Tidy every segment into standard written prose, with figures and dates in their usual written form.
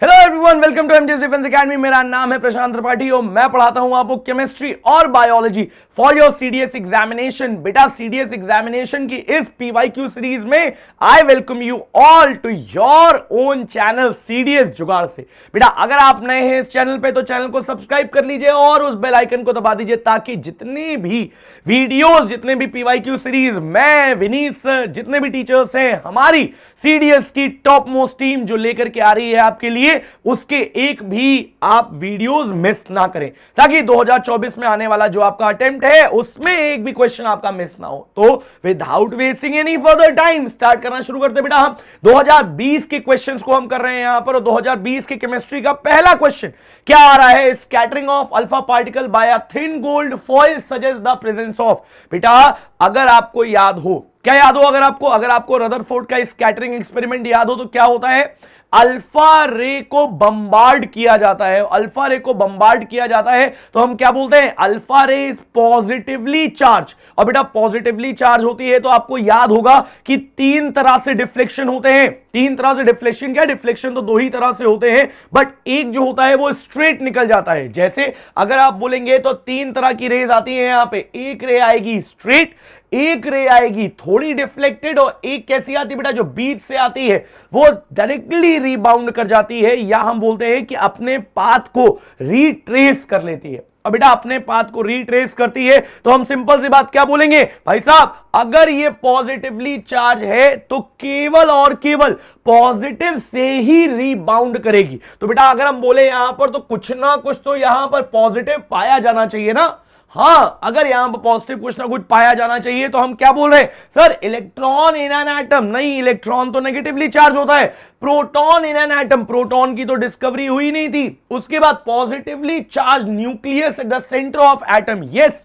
Hello everyone, welcome to MJS defence academy. मेरा नाम है प्रशांत त्रिपाठी और मैं पढ़ाता हूं आपको केमिस्ट्री और biology for your CDS examination. बेटा, सीडीएस एग्जामिनेशन की इस पीवाईक्यू सीरीज में I welcome you all to your own channel CDS Jugaad से। बेटा, अगर आप नए हैं इस चैनल पे तो चैनल को सब्सक्राइब कर लीजिए और उस बेल आइकन को दबा दीजिए ताकि जितने भी वीडियोस, जितने भी पीवाईक्यू सीरीज, मैं, विनीत सर, जितने भी टीचर्स हैं, हमारी सीडीएस की टॉप मोस्ट टीम जो लेकर के आ रही है आपके लिए, उसके एक भी आप वीडियोस मिस ना करें ताकि 2024 में आने वाला जो आपका अटेम्प्ट है उसमें एक भी क्वेश्चन आपका मिस ना हो। तो without wasting any further time start करना शुरू करते बेटा। हम 2020 के क्वेश्चंस को हम कर रहे हैं यहां पर। 2020 के केमिस्ट्री का पहला क्वेश्चन क्या आ रहा है? Scattering of alpha particle by a thin gold foil suggest the presence of. बेटा, अगर आपको याद हो, क्या याद हो? अगर आपको रदरफोर्ड का स्कैटरिंग एक्सपेरिमेंट याद हो तो क्या होता है? अल्फा रे को बम्बार्ड किया जाता है। अल्फा रे को बम्बार्ड किया जाता है तो हम क्या बोलते हैं? अल्फा रे इज पॉजिटिवली चार्ज। और बेटा, पॉजिटिवली चार्ज होती है तो आपको याद होगा कि तीन तरह से डिफ्लेक्शन होते हैं। तीन तरह से डिफ्लेक्शन, क्या डिफ्लेक्शन तो दो ही तरह से होते हैं, बट एक जो होता है वो स्ट्रेट निकल जाता है। जैसे अगर आप बोलेंगे तो तीन तरह की रेज आती है यहां पे। एक रे आएगी स्ट्रेट, एक रे आएगी थोड़ी डिफ्लेक्टेड, और एक कैसी आती है बेटा? जो बीच से आती है वो डायरेक्टली रिबाउंड कर जाती है, या हम बोलते हैं कि अपने पाथ को रिट्रेस कर लेती है। अब बेटा, अपने पाथ को रिट्रेस करती है तो हम सिंपल सी बात क्या बोलेंगे? भाई साहब, अगर ये पॉजिटिवली चार्ज है तो केवल और केवल पॉजिटिव से ही रिबाउंड करेगी। तो बेटा, अगर हम बोले यहां पर तो कुछ ना कुछ तो यहां पर पॉजिटिव पाया जाना चाहिए ना। हाँ, अगर यहां पर पॉजिटिव कुछ ना कुछ पाया जाना चाहिए तो हम क्या बोल रहे हैं? Sir, electron in an atom. नहीं, इलेक्ट्रॉन तो नेगेटिवली चार्ज होता है। Proton in an atom, proton की तो डिस्कवरी हुई नहीं थी। उसके बाद positively charge nucleus at the centre of atom. Yes,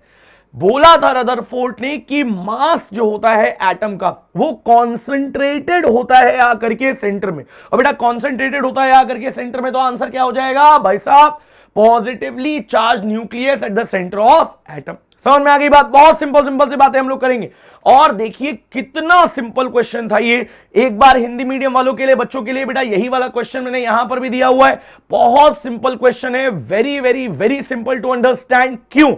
बोला था रदरफोर्ड ने कि मास जो होता है एटम का वो कॉन्सेंट्रेटेड होता है आकर के सेंटर में। और बेटा, कॉन्सेंट्रेटेड होता है आकर के सेंटर में तो आंसर क्या हो जाएगा भाई साहब? Positively charge nucleus at the centre of atom. समझ में आ गई बात? बहुत सिंपल सी बातें हम लोग करेंगे। और देखिए कितना सिंपल क्वेश्चन था ये। एक बार हिंदी मीडियम वालों के लिए, बच्चों के लिए बेटा, यही वाला क्वेश्चन मैंने यहां पर भी दिया हुआ है। बहुत सिंपल क्वेश्चन है, very very very simple to understand. क्यों?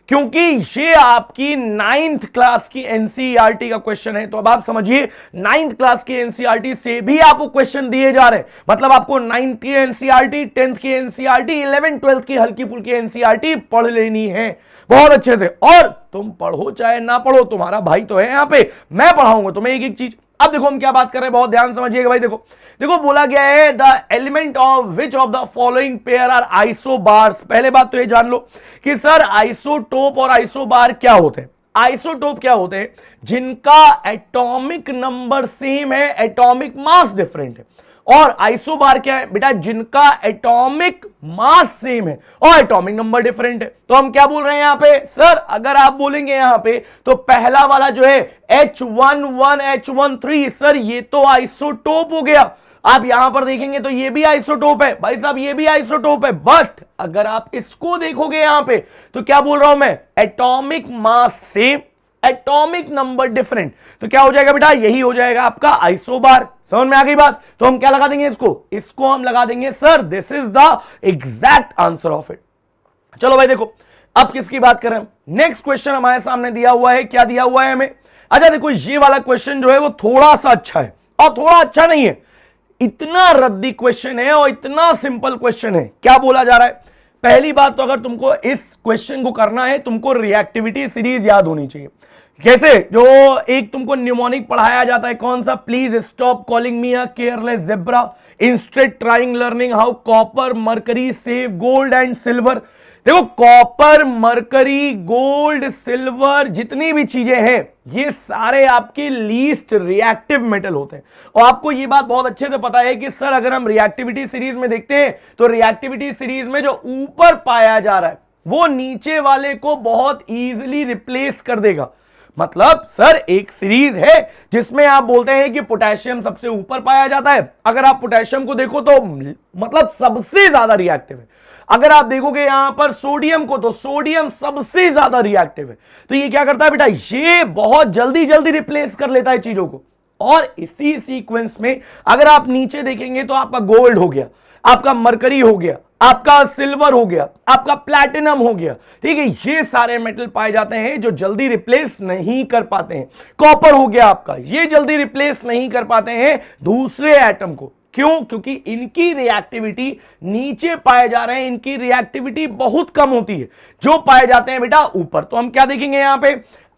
क्योंकि ये आपकी 9th क्लास की एनसीईआरटी का क्वेश्चन है। तो अब आप समझिए, 9th क्लास की एनसीईआरटी से भी आपको क्वेश्चन दिए जा रहे हैं। मतलब आपको 9th की एनसीईआरटी, 10th की एनसीईआरटी, 11th 12th की हल्की फुल्की एनसीईआरटी पढ़ लेनी है बहुत अच्छे से। और तुम पढ़ो चाहे ना पढ़ो, तुम्हारा भाई तो है यहां पे, मैं पढ़ाऊंगा तुम्हें एक एक चीज। अब देखो हम क्या बात कर रहे हैं, बहुत ध्यान समझिएगा भाई। देखो देखो, बोला गया है the element of which of the following pair are isobars. पहले बात तो ये जान लो कि सर आइसोटोप और आइसोबार क्या होते हैं। आइसोटोप क्या होते हैं? जिनका एटॉमिक नंबर सेम है, एटॉमिक मास डिफरेंट है। और आइसोबार क्या है बेटा? जिनका एटॉमिक मास सेम है और एटॉमिक नंबर डिफरेंट है। तो हम क्या बोल रहे हैं यहां पे? सर, अगर आप बोलेंगे यहां पे तो पहला वाला जो है H11 H13, सर ये तो आइसोटोप हो गया। आप यहां पर देखेंगे तो ये भी आइसोटोप है भाई साहब, ये भी आइसोटोप है। बट अगर आप इसको देखोगे यहां पे तो क्या बोल रहा हूं मैं? Atomic mass same, atomic number different. तो क्या हो जाएगा बेटा? यही हो जाएगा आपका आइसोबार। समझ में आ गई बात? तो हम क्या लगा देंगे इसको हम लगा देंगे sir this is the exact answer of it. चलो भाई देखो, अब किसकी बात करें? नेक्स्ट क्वेश्चन हमारे सामने दिया हुआ है। क्या दिया हुआ है हमें? अच्छा देखो, ये वाला क्वेश्चन जो है वो थोड़ा सा अच्छा है और थोड़ा अच्छा नहीं है। इतना रद्दी क्वेश्चन है और इतना सिंपल क्वेश्चन है। क्या बोला जा रहा है? पहली बात तो अगर तुमको इस क्वेश्चन को करना है, तुमको रिएक्टिविटी सीरीज याद होनी चाहिए। कैसे? जो एक तुमको न्यूमोनिक पढ़ाया जाता है, कौन सा? Please stop calling me a careless zebra, instead trying learning how copper, mercury, save gold and silver. देखो, कॉपर, मरकरी, गोल्ड, सिल्वर, जितनी भी चीजें हैं ये सारे आपके लीस्ट रिएक्टिव मेटल होते हैं। और आपको ये बात बहुत अच्छे से पता है कि सर अगर हम रिएक्टिविटी सीरीज में देखते हैं तो रिएक्टिविटी सीरीज में जो ऊपर पाया जा रहा है वो नीचे वाले को बहुत इजीली रिप्लेस कर देगा। मतलब सर एक सीरीज है जिसमें आप बोलते हैं कि पोटेशियम सबसे ऊपर पाया जाता है। अगर आप पोटेशियम को देखो तो मतलब सबसे ज्यादा रिएक्टिव है। अगर आप देखोगे यहां पर सोडियम को तो सोडियम सबसे ज्यादा रिएक्टिव है। तो ये क्या करता है बेटा? ये बहुत जल्दी जल्दी रिप्लेस कर लेता है चीजों को। और इसी सीक्वेंस में अगर आप नीचे देखेंगे तो आपका गोल्ड हो गया, आपका मरकरी हो गया, आपका सिल्वर हो गया, आपका प्लैटिनम हो गया, ठीक है। ये सारे मेटल पाए जाते हैं जो जल्दी रिप्लेस नहीं कर पाते हैं। कॉपर हो गया आपका, ये जल्दी रिप्लेस नहीं कर पाते हैं दूसरे एटम को। क्यों? क्योंकि इनकी रिएक्टिविटी नीचे पाए जा रहे हैं, इनकी रिएक्टिविटी बहुत कम होती है। जो पाए जाते हैं बेटा ऊपर। तो हम क्या देखेंगे यहां पे?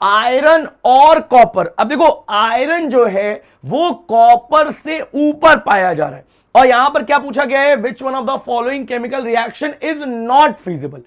आयरन और कॉपर। अब देखो आयरन जो है वो कॉपर से ऊपर पाया जा रहा है, और यहां पर क्या पूछा गया है? Which one of the following chemical reaction is not feasible.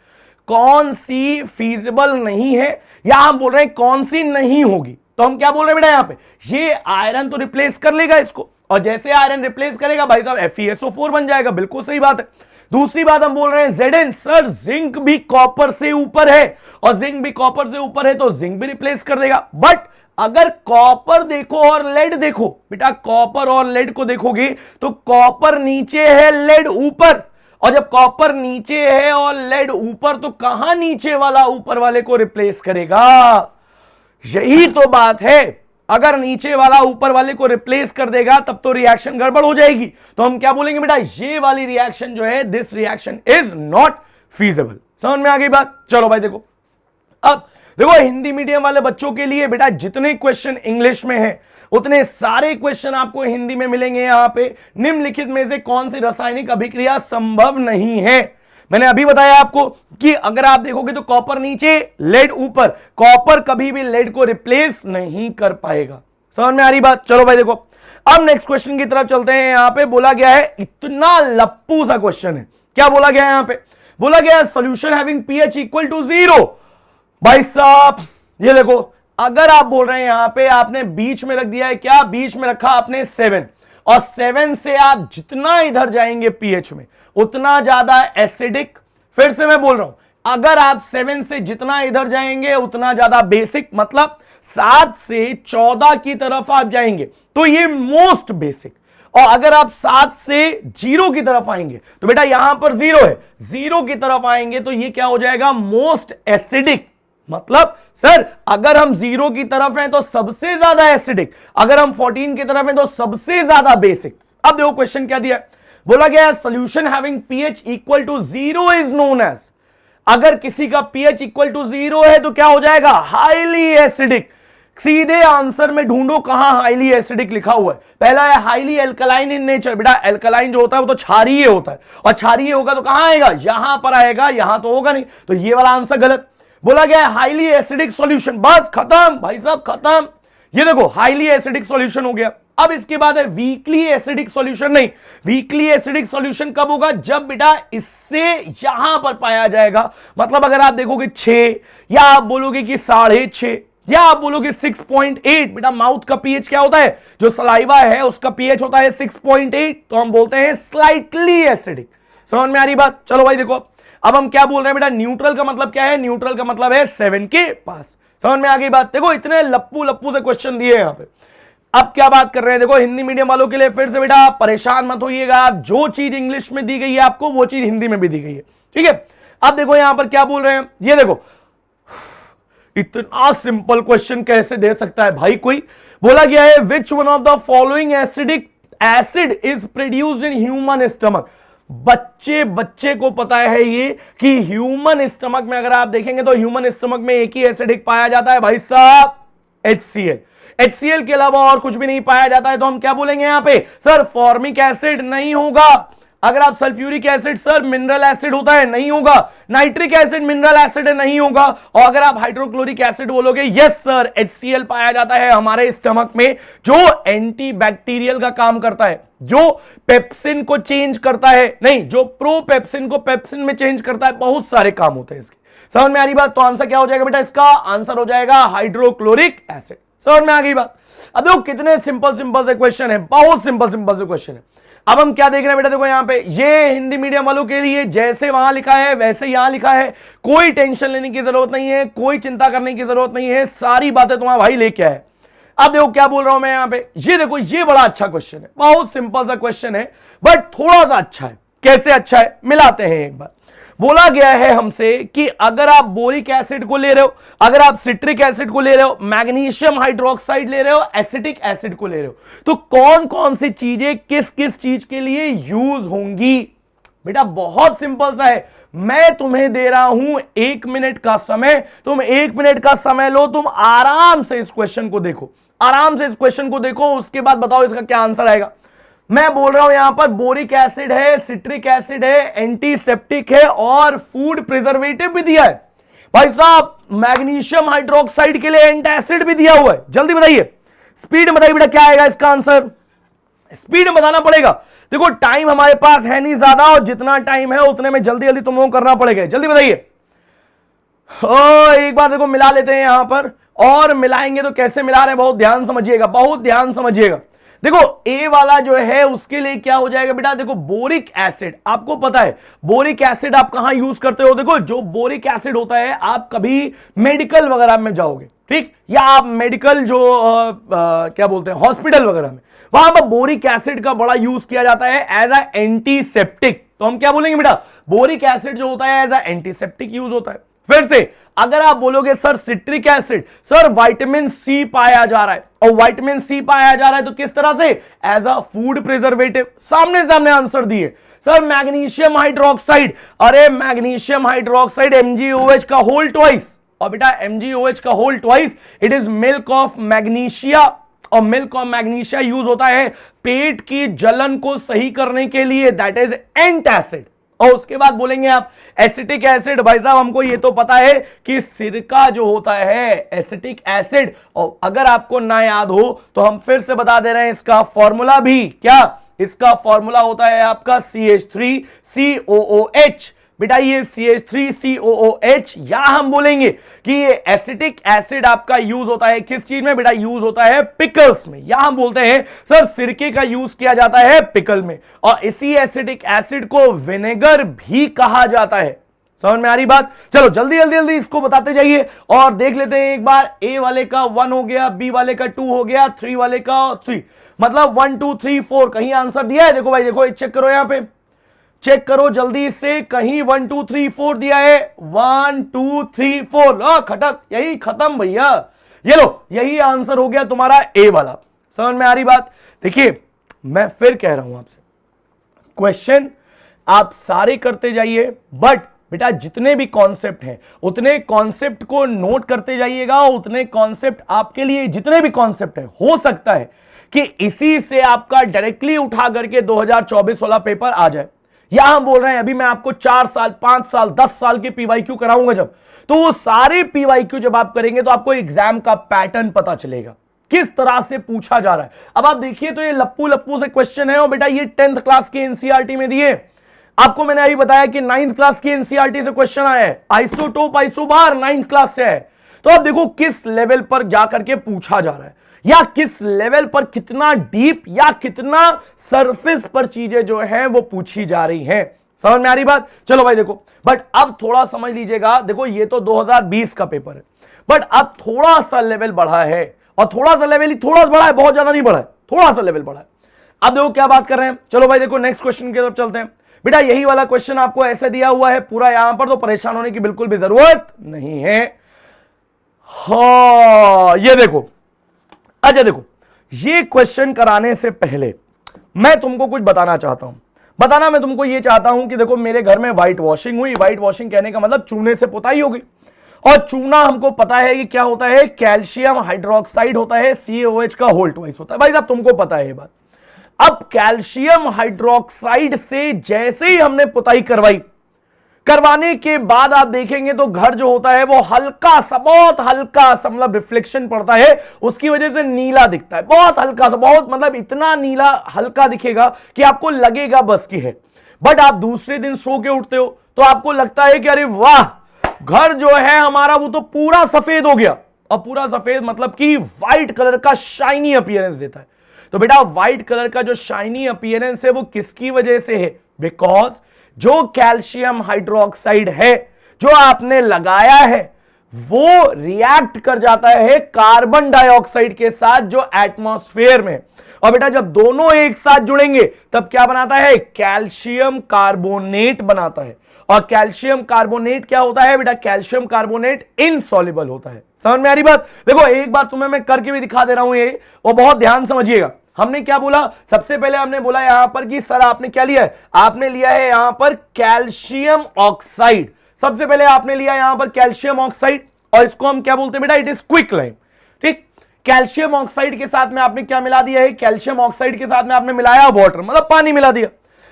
कौन सी फीजिबल नहीं है, या हम बोल रहे हैं कौन सी नहीं होगी। तो हम क्या बोल रहे हैं बेटा? यहां पे ये आयरन तो रिप्लेस कर लेगा इसको, और जैसे आयरन रिप्लेस करेगा भाई साहब FeSO4 बन जाएगा। बिल्कुल सही बात है। दूसरी बात हम बोल रहे हैं Zn, सर जिंक भी कॉपर से ऊपर है, और जिंक भी कॉपर से ऊपर है तो जिंक भी रिप्लेस कर देगा। बट अगर कॉपर देखो और लेड देखो बेटा, कॉपर और लेड को देखोगे तो कॉपर नीचे है, लेड ऊपर। और जब कॉपर नीचे है और लेड ऊपर, तो कहां नीचे वाला ऊपर वाले को रिप्लेस करेगा? यही तो बात है। अगर नीचे वाला ऊपर वाले को रिप्लेस कर देगा तब तो रिएक्शन गड़बड़ हो जाएगी। तो हम क्या बोलेंगे बेटा? ये वाली रिएक्शन जो है, this reaction is not feasible. समझ में आ गई बात? चलो भाई देखो, अब देखो हिंदी मीडियम वाले बच्चों के लिए बेटा जितने क्वेश्चन इंग्लिश में हैं उतने सारे क्वेश्चन आपको हिंदी में मिलेंगे। यहां पे निम्नलिखित में से कौन सी रासायनिक अभिक्रिया संभव नहीं है? मैंने अभी बताया आपको कि अगर आप देखोगे तो कॉपर नीचे, लेड ऊपर। कॉपर कभी भी लेड को रिप्लेस नहीं कर पाएगा। समझ में आ रही बात? चलो भाई देखो, अब नेक्स्ट क्वेश्चन की तरफ चलते हैं। यहां पे बोला गया है, इतना लप्पू सा क्वेश्चन है। क्या बोला गया है यहां पे? बोला गया है solution having pH equal to 0। भाई साहब ये देखो, अगर आप बोल रहे हैं यहां पे आपने बीच में रख दिया है, क्या बीच में रखा आपने 7, और 7 से आप जितना इधर जाएंगे pH में उतना ज्यादा एसिडिक। फिर से मैं बोल रहा हूं, अगर आप 7 से जितना इधर जाएंगे उतना ज्यादा बेसिक, मतलब 7 से 14 की तरफ आप जाएंगे तो ये मोस्ट बेसिक। और अगर आप 7 से 0 की तरफ आएंगे तो बेटा यहां पर 0 है, 0 की तरफ आएंगे तो ये क्या हो जाएगा? Most acidic. मतलब सर अगर हम 0 की तरफ हैं तो सबसे ज्यादा एसिडिक, अगर हम 14 की तरफ हैं तो सबसे ज्यादा बेसिक। अब देखो क्वेश्चन क्या दिया है, बोला गया solution having pH equal to 0 is known as. अगर किसी का pH इक्वल टू 0 है तो क्या हो जाएगा? Highly acidic. सीधे आंसर में ढूंढो कहां हाईली एसिडिक लिखा हुआ है। पहला है हाईली एल्कलाइन इन नेचर। बेटा एल्कलाइन जो होता है वो तो क्षारीय होता है, और क्षारीय होगा तो कहां आएगा? यहां पर आएगा, यहां तो होगा नहीं, तो ये वाला आंसर गलत। बोला गया है हाईली एसिडिक सॉल्यूशन, बस खत्म भाई साहब खत्म। ये देखो हाईली एसिडिक सॉल्यूशन हो गया। अब इसके बाद है वीकली एसिडिक सॉल्यूशन। नहीं, वीकली एसिडिक सॉल्यूशन कब होगा? जब बेटा इससे यहां पर पाया जाएगा। मतलब अगर आप देखोगे 6, या आप बोलोगे कि 6.5, या आप बोलोगे 6.8। बेटा माउथ का pH क्या होता है? जो सलाइवा है उसका pH होता है 6.8, तो हम बोलते हैं स्लाइटली एसिडिक। समझ में आ रही बात? चलो भाई देखो, अब हम क्या बोल रहे हैं बेटा? न्यूट्रल का मतलब क्या है? न्यूट्रल का मतलब है 7 के पास। समझ में आ गई बात? देखो इतने लप्पू लप्पू से क्वेश्चन दिए यहां पे। अब क्या बात कर रहे हैं? देखो हिंदी मीडियम वालों के लिए फिर से बेटा परेशान मत होइएगा, जो चीज इंग्लिश में दी गई है आपको वो चीज हिंदी में भी दी गई है, ठीक है। अब देखो यहां पर क्या बोल रहे हैं, ये देखो, इतना सिंपल क्वेश्चन कैसे दे सकता है भाई कोई? बोला गया है which one of the following acidic acid is produced in human stomach. बच्चे को पता है ये कि ह्यूमन स्टमक में अगर आप देखेंगे तो ह्यूमन स्टमक में एक ही एसिडिक पाया जाता है भाई साहब, HCl। HCl के अलावा और कुछ भी नहीं पाया जाता है। तो हम क्या बोलेंगे यहां पे? सर फॉर्मिक एसिड नहीं होगा। अगर आप sulphuric acid, sir mineral acid होता है, नहीं होगा। नाइट्रिक एसिड मिनरल एसिड है, नहीं होगा। और अगर आप हाइड्रोक्लोरिक एसिड बोलोगे, यस सर HCl पाया जाता है हमारे स्टमक में, जो एंटीबैक्टीरियल का काम करता है, जो पेप्सिन को चेंज करता है, नहीं जो प्रोपेप्सिन को पेप्सिन में चेंज करता है। बहुत सारे काम होते हैं इसके। समझ में आ रही बात? तो आंसर क्या हो जाएगा बेटा? इसका आंसर हो जाएगा हाइड्रोक्लोरिक एसिड। समझ में आ गई बात? अब देखो कितने सिंपल सिंपल से क्वेश्चन है, बहुत सिंपल सिंपल से क्वेश्चन है। अब हम क्या देख रहे हैं बेटा? देखो यहां पे ये हिंदी मीडियम वालों के लिए जैसे वहां लिखा है वैसे यहां लिखा है। कोई टेंशन लेने की जरूरत नहीं है, कोई चिंता करने की जरूरत नहीं है, सारी बातें तुम्हारा भाई लेके आए। अब देखो क्या बोल रहा हूं मैं यहां पे, ये देखो ये बड़ा अच्छा क्वेश्चन है, बहुत सिंपल सा क्वेश्चन है बट थोड़ा सा अच्छा है। कैसे अच्छा है? मिलाते हैं एक बार। बोला गया है हमसे कि अगर आप बोरिक एसिड को ले रहे हो, अगर आप सिट्रिक एसिड को ले रहे हो, मैग्नीशियम हाइड्रोक्साइड ले रहे हो, एसिटिक एसिड को ले रहे हो, तो कौन कौन सी चीजें किस किस चीज के लिए यूज होंगी। बेटा बहुत सिंपल सा है, मैं तुम्हें दे रहा हूं 1 मिनट का समय, तुम 1 मिनट का समय लो, तुम आराम से इस क्वेश्चन को देखो, आराम से इस क्वेश्चन को देखो, उसके बाद बताओ इसका क्या आंसर आएगा। मैं बोल रहा हूं यहां पर बोरिक एसिड है, सिट्रिक एसिड है, एंटीसेप्टिक है और फूड प्रिजर्वेटिव भी दिया है। भाई साहब मैग्नीशियम हाइड्रोक्साइड के लिए एंटासिड भी दिया हुआ है। जल्दी बताइए, स्पीड में बताइए बेटा क्या आएगा इसका आंसर, स्पीड में बताना पड़ेगा। देखो टाइम हमारे पास है नहीं ज्यादा, और जितना टाइम है उतने में जल्दी जल्दी तुम लोगों को करना पड़ेगा। जल्दी बताइए। एक बार देखो मिला लेते हैं यहां पर, और मिलाएंगे तो कैसे मिला रहे हैं बहुत ध्यान समझिएगा, बहुत ध्यान समझिएगा। देखो ए वाला जो है उसके लिए क्या हो जाएगा बेटा, देखो बोरिक एसिड, आपको पता है बोरिक एसिड आप कहां यूज करते हो। देखो जो बोरिक एसिड होता है, आप कभी मेडिकल वगैरह में जाओगे, ठीक, या आप मेडिकल जो क्या बोलते हैं हॉस्पिटल वगैरह में, वहां पर बोरिक एसिड का बड़ा यूज किया जाता है एज अ एंटीसेप्टिक। तो हम क्या बोलेंगे बेटा, बोरिक एसिड जो होता है एज अ एंटीसेप्टिक यूज होता है। फिर से अगर आप बोलोगे sir citric acid, sir vitamin C पाया जा रहा है, और विटामिन सी पाया जा रहा है तो किस तरह से, एज अ फूड प्रिजर्वेटिव। सामने सामने आंसर दिए। सर मैग्नीशियम हाइड्रोक्साइड, अरे मैग्नीशियम हाइड्रोक्साइड MgOH का होल ट्वाइस, और बेटा MgOH का whole twice it is milk of magnesia, और मिल्क ऑफ मैग्नीशिया यूज होता है पेट की जलन को सही करने के लिए, दैट इज एंटासिड। और उसके बाद बोलेंगे आप एसिटिक एसिड, भाई साहब हमको ये तो पता है कि सिरका जो होता है एसिटिक एसिड, और अगर आपको ना याद हो तो हम फिर से बता दे रहे हैं इसका फॉर्मूला भी, क्या इसका फॉर्मूला होता है आपका CH3COOH। बेटा ये CH3COOH, या हम बोलेंगे कि ये एसिटिक एसिड आपका यूज होता है किस चीज में बेटा, यूज होता है पिकल्स में, या हम बोलते हैं सर सिरके का यूज किया जाता है पिकल में, और इसी एसिटिक एसिड को विनेगर भी कहा जाता है। समझ में आ रही बात। चलो जल्दी जल्दी जल्दी इसको बताते जाइए और देख लेते हैं एक बार। ए वाले का 1 हो गया, बी वाले का 2 हो गया, 3 वाले का 3, मतलब 1 2 3 4 कहीं आंसर दिया है। देखो भाई देखो, चेक करो यहां पे, चेक करो जल्दी से, कहीं 1 2 3 4 दिया है, 1 2 3 4, खत्म, यही खत्म भैया, ये लो यही आंसर हो गया तुम्हारा ए वाला। समझ में आ रही बात। देखिए मैं फिर कह रहा हूं आपसे, क्वेश्चन आप सारे करते जाइए, बट बेटा जितने भी कॉन्सेप्ट हैं उतने कॉन्सेप्ट को नोट करते जाइएगा, उतने कॉन्सेप्ट आपके लिए, जितने भी कॉन्सेप्ट है, हो सकता है कि इसी से आपका डायरेक्टली उठा करके 2024 वाला पेपर आ जाए। या हम बोल रहे हैं अभी मैं आपको 4 साल 5 साल 10 साल के PYQ कराऊंगा जब, तो वो सारे PYQ जब आप करेंगे तो आपको एग्जाम का पैटर्न पता चलेगा किस तरह से पूछा जा रहा है। अब आप देखिए तो ये लप्पू लप्पू से क्वेश्चन है, और बेटा ये 10th क्लास के NCERT में दिए। आपको मैंने अभी बताया कि 9th क्लास की NCERT से क्वेश्चन आया है, आइसोटोप आइसोबार 9th क्लास से है। तो अब देखो किस लेवल पर जाकर के पूछा जा रहा है, या किस लेवल पर, कितना डीप या कितना सरफेस पर चीजें जो है वो पूछी जा रही हैं। समझ में आ रही बात। चलो भाई देखो, बट अब थोड़ा समझ लीजिएगा। देखो ये तो 2020 का पेपर है, बट अब थोड़ा सा लेवल बढ़ा है, और थोड़ा सा लेवल ही थोड़ा सा बढ़ा है, बहुत ज्यादा नहीं बढ़ा है, थोड़ा सा लेवल बढ़ा है। अब देखो क्या बात कर रहे हैं। चलो भाई देखो नेक्स्ट क्वेश्चन की तरफ चलते हैं। बेटा यही वाला क्वेश्चन आपको ऐसे दिया हुआ है पूरा यहां पर, तो परेशान होने की बिल्कुल भी जरूरत नहीं है। हाँ ये देखो, अच्छा देखो, ये क्वेश्चन कराने से पहले मैं तुमको कुछ बताना चाहता हूं। बताना मैं तुमको ये चाहता हूं कि देखो मेरे घर में व्हाइट वॉशिंग हुई। व्हाइट वॉशिंग कहने का मतलब चूने से पुताई होगी, और चूना हमको पता है कि क्या होता है, कैल्शियम हाइड्रोक्साइड होता है, CaOH का होल ट्वाइस होता है। भाई साहब तुमको पता है ये बात। अब कैल्शियम हाइड्रोक्साइड से जैसे ही हमने पुताई करवाने के बाद आप देखेंगे तो घर जो होता है वो हल्का सा, बहुत हल्का सा, मतलब रिफ्लेक्शन पड़ता है, उसकी वजह से नीला दिखता है, बहुत हल्का सा, बहुत मतलब इतना नीला हल्का दिखेगा कि आपको लगेगा बस की है। बट आप दूसरे दिन सो के उठते हो तो आपको लगता है कि अरे वाह, घर जो है हमारा वो तो पूरा सफेद हो गया। और पूरा सफेद मतलब कि व्हाइट कलर का शाइनी अपीयरेंस देता है। तो बेटा व्हाइट कलर का जो शाइनी अपीयरेंस है वो किसकी वजह से है, बिकॉज जो कैल्शियम हाइड्रोक्साइड है जो आपने लगाया है वो रिएक्ट कर जाता है कार्बन डाइऑक्साइड के साथ जो एटमॉस्फेयर में, और बेटा जब दोनों एक साथ जुड़ेंगे तब क्या बनाता है, कैल्शियम कार्बोनेट बनाता है। और कैल्शियम कार्बोनेट क्या होता है बेटा, कैल्शियम कार्बोनेट इनसॉल्युबल होता है। समझ में आ रही बात? देखो एक बार तुम्हें मैं करके भी दिखा दे रहा हूं ये, वो बहुत ध्यान समझिएगा। हमने क्या बोला, सबसे पहले हमने बोला यहां पर कि सर आपने क्या लिया है, आपने लिया है यहां पर कैल्शियम ऑक्साइड। सबसे पहले आपने लिया यहां पर कैल्शियम ऑक्साइड, और इसको हम क्या बोलते हैं बेटा, इट इज क्विक लाइम। ठीक, कैल्शियम ऑक्साइड के साथ में आपने क्या मिला दिया है, कैल्शियम ऑक्साइड के साथ में आपने मिलाया वाटर, मतलब पानी मिला दिया।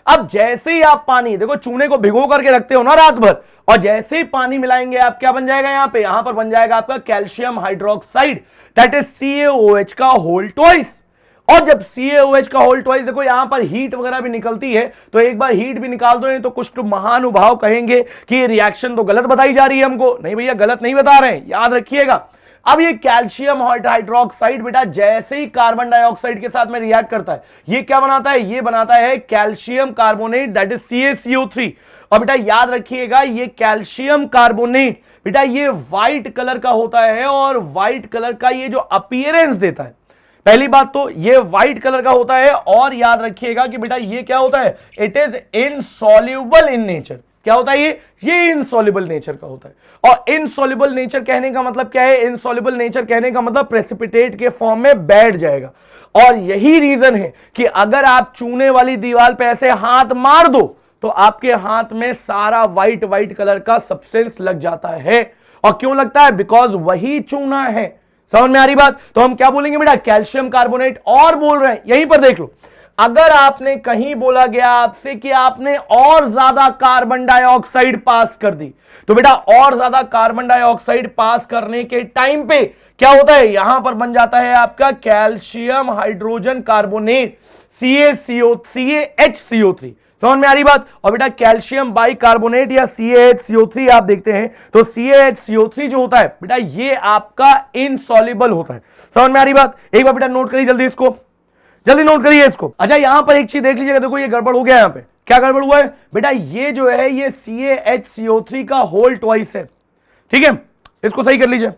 अब जैसे ही आप पानी, देखो चूने को भिगो करके रखते हो ना रात भर, और जैसे ही पानी मिलाएंगे आप क्या बन जाएगा, यहां पर बन जाएगा आपका calcium hydroxide, that is CaOH का होल ट्वाइस। और जब CaOH का होल ट्वाइस, देखो यहां पर हीट वगैरह भी निकलती है, तो एक बार हीट भी निकाल दो तो कुछ तो महानुभाव कहेंगे कि ये रिएक्शन तो गलत बताई जा रही है हमको। नहीं भैया, गलत नहीं बता रहे हैं, याद रखिएगा। अब ये कैल्शियम हाइड्रोक्साइड बेटा जैसे ही कार्बन डाइऑक्साइड के साथ में रिएक्ट करता है, ये क्या बनाता है, ये बनाता है calcium carbonate, that is CaCO3। और बेटा याद रखिएगा, ये कैल्शियम कार्बोनेट बेटा ये व्हाइट कलर का होता है, और व्हाइट कलर का ये जो अपीयरेंस देता है, पहली बात तो ये व्हाइट कलर का होता है, और याद रखिएगा कि बेटा ये क्या होता है, it is insoluble in nature. क्या होता है ये इनसॉल्युबल नेचर का होता है। और इनसॉल्युबल नेचर कहने का मतलब क्या है, इनसॉल्युबल नेचर कहने का मतलब प्रेसिपिटेट के फॉर्म में बैठ जाएगा। और यही रीजन है कि अगर आप चूने वाली दीवार पे ऐसे हाथ मार दो तो आपके हाथ में सारा व्हाइट कलर का सब्सटेंस लग जाता है। और क्यों लगता है, बिकॉज वही चूना है। समझ में आ रही बात? तो हम क्या बोलेंगे बेटा, कैल्शियम कार्बोनेट। और बोल रहे हैं, यहीं पर देख लो, अगर आपने कहीं बोला गया आपसे कि आपने और ज्यादा कार्बन डाइऑक्साइड पास कर दी, तो बेटा और ज्यादा कार्बन डाइऑक्साइड पास करने के टाइम पे क्या होता है, यहां पर बन जाता है आपका कैल्शियम हाइड्रोजन कार्बोनेट, CaHCO3। समझ में आ रही बात? और बेटा कैल्शियम बाइकार्बोनेट या CaHCO3 आप देखते हैं तो CaHCO3 जो होता है बेटा ये आपका इनसॉल्युबल होता है। समझ में आ रही बात? एक बार बेटा नोट करिए जल्दी, इसको जल्दी नोट करिए इसको। अच्छा यहां पर एक चीज देख लीजिएगा, देखो ये गड़बड़ हो गया। यहां पे क्या गड़बड़ हुआ है बेटा, ये जो है ये CaHCO3 का होल ट्वाइस है। ठीक है, इसको सही कर लीजिए।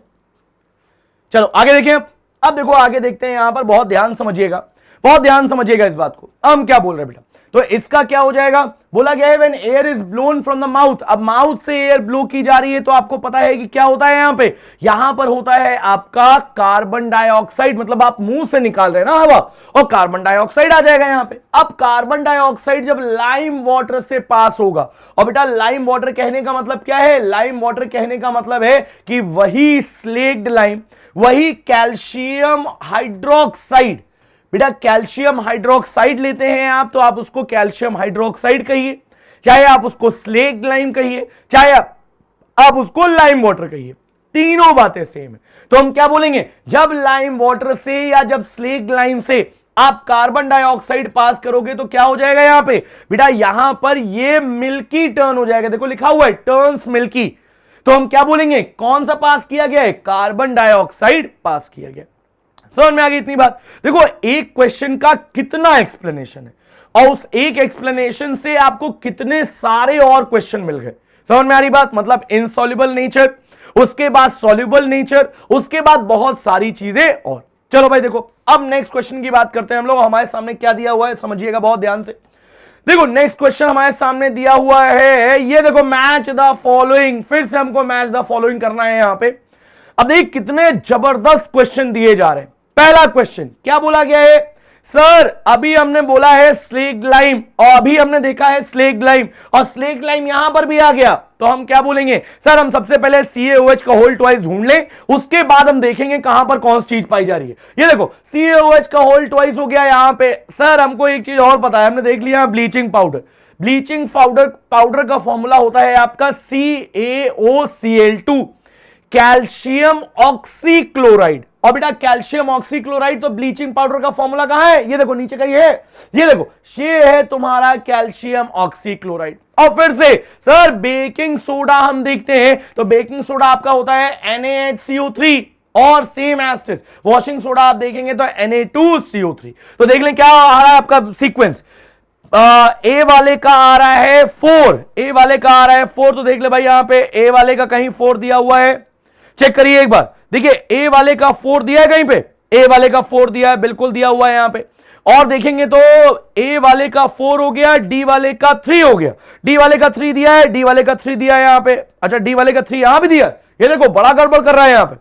चलो आगे देखिए। अब देखो आगे देखते हैं, यहां पर बहुत ध्यान समझिएगा, बहुत ध्यान समझिएगा इस बात को। हम क्या बोल रहे हैं बेटा, तो इसका क्या हो जाएगा, बोला गया है when air is blown from the mouth. अब माउथ से एयर ब्लो की जा रही है तो आपको पता है कि क्या होता है यहां पर होता है आपका कार्बन डाइऑक्साइड, मतलब आप मुंह से निकाल रहे हैं ना हवा, और कार्बन डाइऑक्साइड आ जाएगा यहां पे। अब कार्बन डाइऑक्साइड जब लाइम वाटर से पास होगा, और बेटा लाइम वाटर कहने का मतलब क्या है, लाइम वाटर कहने का मतलब है कि वही स्लेक्ड लाइम, वही कैल्शियम हाइड्रोक्साइड, बेटा कैल्शियम हाइड्रोक्साइड लेते हैं आप तो आप उसको कैल्शियम हाइड्रोक्साइड कहिए, चाहे आप उसको स्लेक्ड लाइम कहिए, चाहे आप उसको लाइम वाटर कहिए, तीनों बातें सेम है। तो हम क्या बोलेंगे, जब लाइम वाटर से या जब स्लेक्ड लाइम से आप कार्बन डाइऑक्साइड पास करोगे तो क्या हो जाएगा यहां पे बेटा, यहां पर ये मिल्की टर्न हो जाएगा। देखो लिखा हुआ है टर्न्स मिल्की। तो हम क्या बोलेंगे, कौन सा पास किया गया है, कार्बन डाइऑक्साइड पास किया गया। समझ में आ गई इतनी बात? देखो एक क्वेश्चन का कितना एक्सप्लेनेशन है, और उस एक एक्सप्लेनेशन से आपको कितने सारे और क्वेश्चन मिल गए। समझ में आ रही बात? मतलब इनसॉल्युबल नेचर, उसके बाद सॉल्युबल नेचर, उसके बाद बहुत सारी चीजें और। चलो भाई देखो, अब नेक्स्ट क्वेश्चन की बात करते हैं हम लोग। हमारे सामने क्या दिया हुआ है समझिएगा बहुत ध्यान से। देखो नेक्स्ट क्वेश्चन हमारे सामने दिया हुआ है, ये देखो मैच द फॉलोइंग। फिर से हमको मैच द फॉलोइंग करना है यहां पे। अब देख कितने जबरदस्त क्वेश्चन दिए जा रहे हैं। पहला क्वेश्चन क्या बोला गया है, सर अभी हमने बोला है स्लेक्ड लाइम, और अभी हमने देखा है स्लेक्ड लाइम, और स्लेक्ड लाइम यहां पर भी आ गया, तो हम क्या बोलेंगे, सर हम सबसे पहले CaOH का होल ट्वाइस ढूंढ लें, उसके बाद हम देखेंगे कहां पर कौन सी चीज पाई जा रही है। ये देखो CaOH का होल ट्वाइस हो गया यहां पे। सर हमको एक चीज और पता है, हमने देख लिया ब्लीचिंग पाउडर। ब्लीचिंग पाउडर का फॉर्मूला होता है आपका CaOCl2, कैल्शियम ऑक्सीक्लोराइड। और बेटा कैल्शियम ऑक्सीक्लोराइड तो ब्लीचिंग पाउडर का फॉर्मूला कहां है, ये देखो नीचे का ये है, ये देखो ये है तुम्हारा कैल्शियम ऑक्सीक्लोराइड। और फिर से सर बेकिंग सोडा हम देखते हैं तो बेकिंग सोडा आपका होता है NaHCO3, और सेम एस्टिस वॉशिंग सोडा आप देखेंगे तो Na2CO3। तो देख लें क्या आ रहा है आपका सीक्वेंस। ए वाले का आ रहा है 4, ए वाले का आ रहा है 4, तो देख ले भाई यहां पे ए वाले का कहीं 4 दिया हुआ है, चेक करिए एक बार। देखिए ए वाले का 4 दिया है कहीं पे, ए वाले का 4 दिया है, बिल्कुल दिया हुआ है यहां पे। और देखेंगे तो ए वाले का 4 हो गया, डी वाले का 3 हो गया। डी वाले का 3 दिया है, डी वाले का 3 दिया है यहां पे। अच्छा, डी वाले का 3 यहां भी दिया है, ये देखो बड़ा गड़बड़ कर रहा है यहां पे।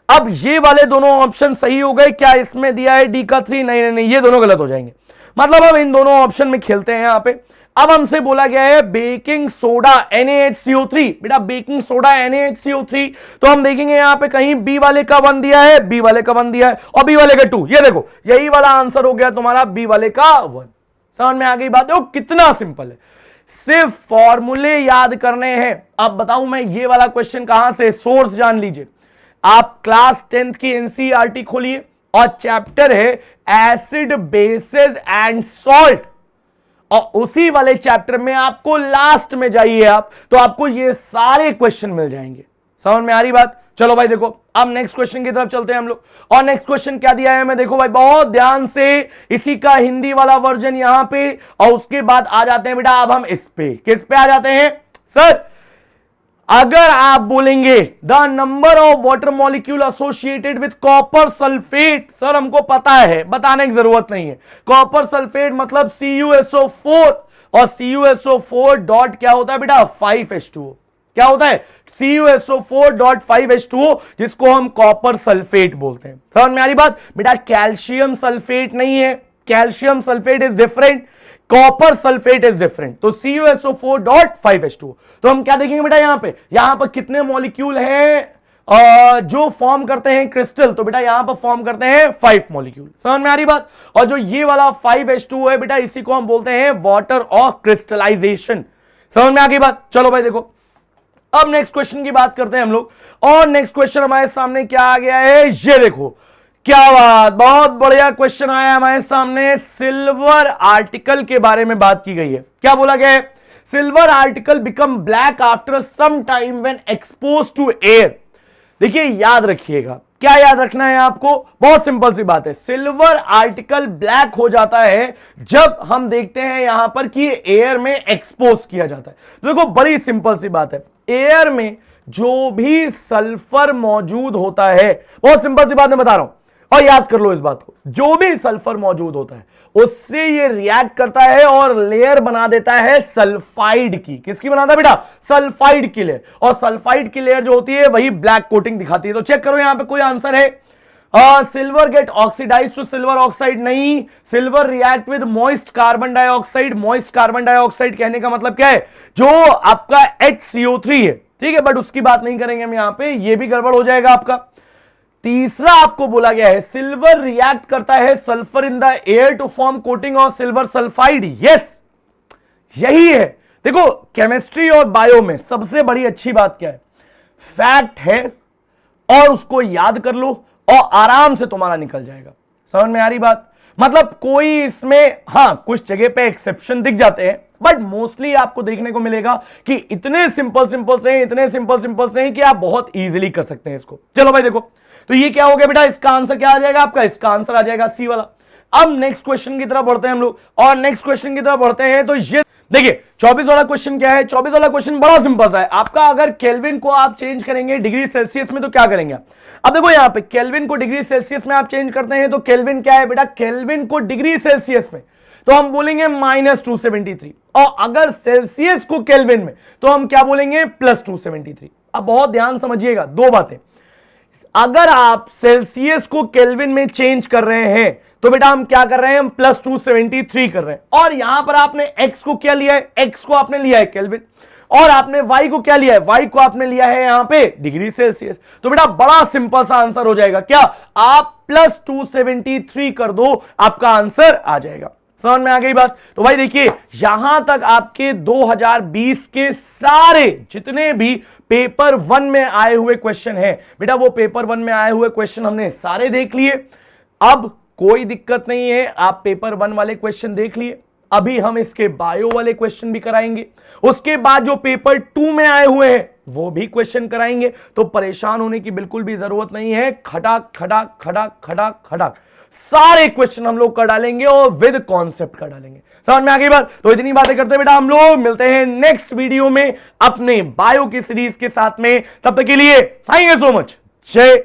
अब ये वाले दोनों ऑप्शन सही हो गए क्या? इसमें दिया है डी का 3, नहीं नहीं नहीं, ये दोनों गलत हो जाएंगे। मतलब हम इन दोनों ऑप्शन में खेलते हैं यहां पे। अब हमसे बोला गया है बेकिंग सोडा NaHCO3, बेटा बेकिंग सोडा NaHCO3, तो हम देखेंगे यहां पे कहीं बी वाले का 1 दिया है, बी वाले का 1 दिया है और बी वाले का 2। ये देखो यही वाला आंसर हो गया तुम्हारा, बी वाले का 1। समझ में आ गई बात? देखो कितना सिंपल है, सिर्फ फॉर्मूले याद करने हैं। अब बताऊं मैं ये वाला क्वेश्चन कहां से, सोर्स जान लीजिए। आप क्लास 10th की NCERT खोलिए और चैप्टर है एसिड बेसिस एंड सॉल्ट, और उसी वाले चैप्टर में आपको लास्ट में जाइए आप, तो आपको ये सारे क्वेश्चन मिल जाएंगे। समझ में आ रही बात? चलो भाई देखो, अब नेक्स्ट क्वेश्चन की तरफ चलते हैं हम लोग। और नेक्स्ट क्वेश्चन क्या दिया है मैं, देखो भाई बहुत ध्यान से, इसी का हिंदी वाला वर्जन यहां पे, और उसके बाद आ जाते हैं बेटा अब हम इस पे, किस पे आ जाते हैं सर? अगर आप बोलेंगे the number of water molecule associated with copper sulphate, sir हमको पता है, बताने की जरूरत नहीं है। कॉपर सल्फेट मतलब CuSO4, और CuSO4 डॉट क्या होता है बेटा 5H2O। क्या होता है? CuSO4.5H2O, जिसको हम कॉपर सल्फेट बोलते हैं। समझ में आ रही बात? बेटा कैल्शियम सल्फेट नहीं है, calcium sulphate is different, copper sulphate is different. तो CuSO4.5H2O। तो हम क्या देखेंगे बेटा यहां पर कितने मॉलिक्यूल हैं जो फॉर्म करते हैं क्रिस्टल, तो बेटा यहां पर फॉर्म करते हैं 5 मॉलिक्यूल। समझ में आ रही बात? और जो ये वाला 5H2O है बेटा, इसी को हम बोलते हैं वाटर ऑफ क्रिस्टलाइजेशन। समझ में आ गई बात? चलो भाई देखो, अब नेक्स्ट क्वेश्चन की बात करते हैं हम लोग। और नेक्स्ट क्वेश्चन हमारे सामने क्या आ गया है, ये देखो, क्या बात, बहुत बढ़िया क्वेश्चन आया हमारे सामने। सिल्वर आर्टिकल के बारे में बात की गई है। क्या बोला गया है? Silver article become black after some time when expose to air. देखिए याद रखिएगा, क्या याद रखना है आपको? बहुत सिंपल सी बात है, सिल्वर आर्टिकल ब्लैक हो जाता है जब हम देखते हैं यहां पर कि एयर में एक्सपोज किया जाता है। देखो बड़ी सिंपल सी बात है, एयर में जो भी सल्फर मौजूद होता है, बहुत सिंपल सी बात मैं बता रहा हूं और याद कर लो इस बात को, जो भी सल्फर मौजूद होता है उससे ये रिएक्ट करता है और लेयर बना देता है सल्फाइड की। किसकी बनाता है बेटा? सल्फाइड की लेयर। और सल्फाइड की लेयर जो होती है वही ब्लैक कोटिंग दिखाती है। तो चेक करो यहां पे कोई आंसर है? Silver get oxidise to silver oxide नहीं, silver react with moist carbon dioxide. Moist carbon dioxide कहने का मतलब क्या है? जो आपका HCO3 है, ठीक है, बट उसकी बात नहीं करेंगे हम यहां पे, ये भी गड़बड़ हो जाएगा आपका। तीसरा आपको बोला गया है सिल्वर रिएक्ट करता है sulphur in the air to form coating of silver sulphide. Yes, यही है। देखो केमिस्ट्री और बायो में सबसे बड़ी अच्छी बात क्या है? फैक्ट है और उसको याद कर लो और आराम से तुम्हारा निकल जाएगा। समझ में आ रही बात? मतलब कोई इसमें, हां कुछ जगह पे एक्सेप्शन दिख जाते हैं, बट मोस्टली आपको देखने को मिलेगा कि इतने सिंपल सिंपल से हैं कि आप बहुत इजीली कर सकते हैं इसको। चलो भाई देखो, तो ये क्या हो गया बेटा? इसका आंसर क्या आ जाएगा आपका? इसका आंसर आ जाएगा सी वाला। अब नेक्स्ट क्वेश्चन की तरफ बढ़ते हैं हम लोग, और नेक्स्ट क्वेश्चन की तरफ बढ़ते हैं तो ये देखिए 24 वाला क्वेश्चन क्या है? 24 वाला क्वेश्चन बड़ा सिंपल सा है आपका। अगर केल्विन को आप चेंज करेंगे डिग्री सेल्सियस में तो क्या करेंगे आप? अब देखो यहां पे केल्विन को डिग्री सेल्सियस में आप चेंज करते हैं तो केल्विन क्या है बेटा? केल्विन को डिग्री सेल्सियस में तो हम बोलेंगे -273, और अगर सेल्सियस को केल्विन में तो हम क्या बोलेंगे? +273। अब बहुत ध्यान समझिएगा दो बातें, अगर आप सेल्सियस को केल्विन में चेंज कर रहे हैं तो बेटा हम क्या कर रहे हैं? हम +273 कर रहे हैं। और यहां पर आपने x को क्या लिया है? x को आपने लिया है केल्विन, और आपने y को क्या लिया है? y को आपने लिया है यहां पे डिग्री सेल्सियस। तो बेटा बड़ा सिंपल सा आंसर हो जाएगा, क्या? आप +273 कर दो, आपका आंसर आ जाएगा। समझ में आ गई बात? तो भाई देखिए यहां तक आपके 2020 के सारे जितने भी पेपर 1 में आए हुए क्वेश्चन हैं बेटा, वो पेपर 1 में आए हुए क्वेश्चन हमने सारे देख लिए। अब कोई दिक्कत नहीं है, आप पेपर 1 वाले क्वेश्चन देख लिए, अभी हम इसके बायो वाले क्वेश्चन भी कराएंगे, उसके बाद जो पेपर 2 में आए हुए हैं वो भी क्वेश्चन कराएंगे। तो परेशान होने की बिल्कुल भी जरूरत नहीं है, खटाक खटाक खटाक खटाक खटाक सारे क्वेश्चन हम लोग कर डालेंगे और विद कॉन्सेप्ट कर डालेंगे। समझ में आ गई बात? तो इतनी बातें करते बेटा हम लोग मिलते हैं नेक्स्ट वीडियो में अपने बायो की सीरीज के साथ में। तब तक के लिए थैंक यू सो मच। जय